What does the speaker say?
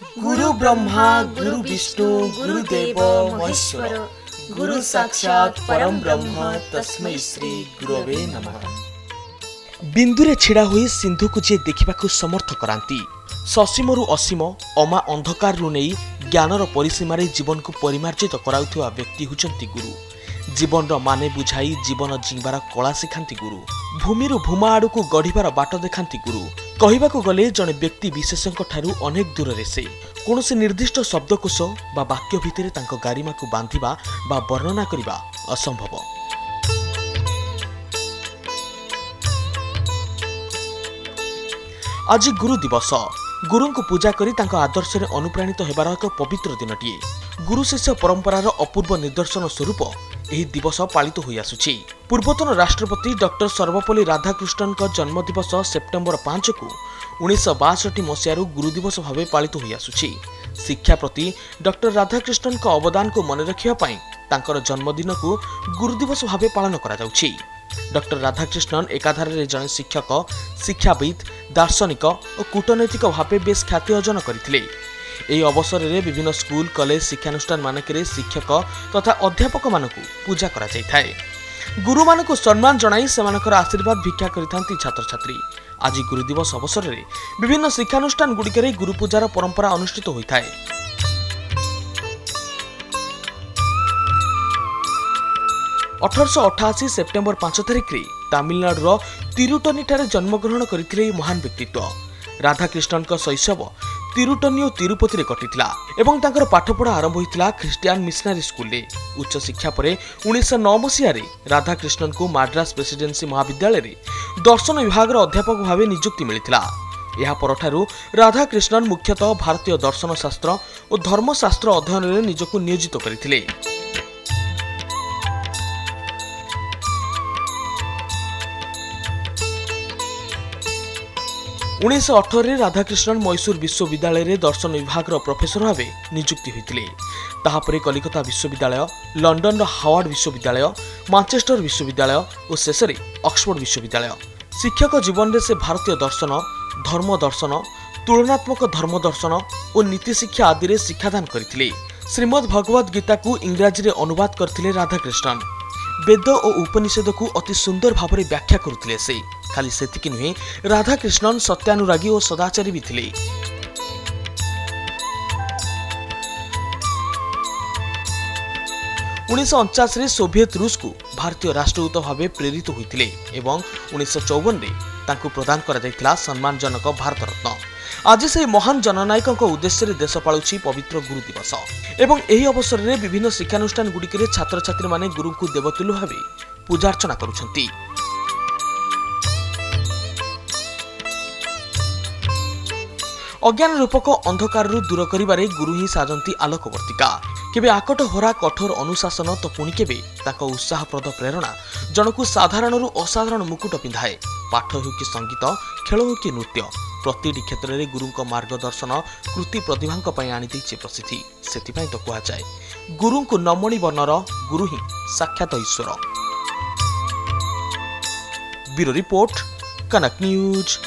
गुरु ब्रह्मा गुरु विष्णु गुरुदेव महेश्वर गुरु साक्षात परम ब्रह्म तस्मै श्री गुरवे नमः। बिंदुरे छिड़ा हुई सिंधु को जे देखिबाकु समर्थ करांती ससीमरु असीम अमा अंधकार रु नहीं ज्ञानर परिसीमारे जीवन को परिमार्जित कराउथुवा व्यक्ति हुचंती गुरु। जीवन माने बुझाई जीवन जीवार कला शिखाती गुरु। भूमिरु भूमा आड़ को गढ़िबार बाट देखाती गुरु। कहबाकू गले जड़े व्यक्ति विशेषज्ञ ठारू अनेक दूर से कौनसी निर्दिष्ट शब्दकोश बा वाक्य भितर तांको गारिमा को बांधिबा बा वर्णना करिबा असंभव। आज गुरु दिवस। गुरु को पूजा करी तांको आदर्श रे अनुप्राणित हेबार एक पवित्र दिनटिए। गुरु शिष्य परंपरार अपूर्व निदर्शन स्वरूप यह दिवस पालित हो आसुछि। पूर्वतन राष्ट्रपति डॉक्टर सर्वपल्ली राधाकृष्णन का जन्म दिवस सेप्टेम्बर 5 को 1962 मसीह गुरु दिवस भाव पालित हो आसुछि। शिक्षा प्रति डॉक्टर राधाकृष्णन का अवदान को मन रखिबा पई तांकर जन्मदिन को गुरु दिवस भाव पालन करा जाउछि। डॉक्टर राधाकृष्णन एकाधारे जड़े शिक्षक, शिक्षाविद, दार्शनिक और कूटनैतिक भाव बेस ख्याति अर्जन करथिले। एही अवसर में विभिन्न स्कूल, कॉलेज, शिक्षानुष्ठान मानकरे शिक्षक तथा अध्यापक मानकु पूजा करा जायथाय। गुरु मानकु सम्मान जणाई सेमानकर आशीर्वाद भिक्षा करिथांती छात्र छात्री। आज गुरु दिवस अवसर में विभिन्न शिक्षानुष्ठान गुड़िकरे गुरु पूजार परंपरा अनुष्ठित होइथाय। 1888 सेप्टेम्बर 5 तारिख रे तमिलनाडुर तिरुटनी ठारे जन्मग्रहण करथिले महान व्यक्तित्व। राधाकृष्णन का शैशव तिरुटनी और तिरुपति रे कटिथिला एवं तांकर पाठपढ़ा आरंभ होइतिला ख्रिस्टियन मिशनरी स्कूल रे। उच्च शिक्षा परे 1909 मसीह रे राधाकृष्णन को मद्रास प्रेसिडेंसी महाविद्यालय रे दर्शन विभाग अध्यापक भाव नियुक्ति मिलिथिला। यह परठारु राधाकृष्णन मुख्यतः भारतीय दर्शन शास्त्र और धर्मशास्त्र अध्ययन रे निजको नियोजित करथिले। 1918 राधाकृष्णन मैसूर विश्वविद्यालय रे दर्शन विभाग प्रोफेसर भाव नियुक्ति होइतिले। ताहापरे कलिकता विश्वविद्यालय, लंडन हार्वर्ड विश्वविद्यालय, मानचेस्टर विश्वविद्यालय और शेष में ऑक्सफोर्ड विश्वविद्यालय। शिक्षक जीवन में से भारतीय दर्शन, धर्म दर्शन, तुलनात्मक धर्म दर्शन और नीति शिक्षा आदि रे शिक्षादान करथिले। श्रीमद् भगवद गीता को इंग्राजी रे अनुवाद करथिले राधाकृष्णन। वेद और उपनिषद को अति सुंदर भाव में व्याख्या करुथिले से। खाली सेतिकी नुहे, राधाकृष्णन सत्यानुरागी और सदाचारी भी थिले। 1949 रे सोवियत रूस को भारतीय राष्ट्रदूत भाव प्रेरित होइतिले एवं 1954 रे तांको प्रदान करा जायतिला सम्मानजनक भारत रत्न। आज से महान जननायक उद्देश्य रे देश पालुछि पवित्र गुरु दिवस एवं एही अवसर रे विभिन्न शिक्षानुष्ठान गुड़िकरे छात्र छात्री माने गुरु को देवतुल्य भाव पूजार्चना करुछंती। अज्ञान रूपक अंधकार दूर करिबारे गुरु ही साजंती आलोकवर्तिका। केबे आकट होरा कठोर अनुशासन तो पुणी केबे ताको उत्साहप्रद प्रेरणा जनकु साधारण असाधारण मुकुट पिंधाए। पाठ हो कि संगीत, खेल हो कि नृत्य, प्रतिटी क्षेत्र में गुरु मार्गदर्शन कृति प्रतिभा आनी देइछे प्रसिद्धि। सेतिपई तो कहा जाए गुरु को नमणी वर्णर गुरु ही साक्षात ईश्वर। ब्यूरो रिपोर्ट, कनक न्यूज।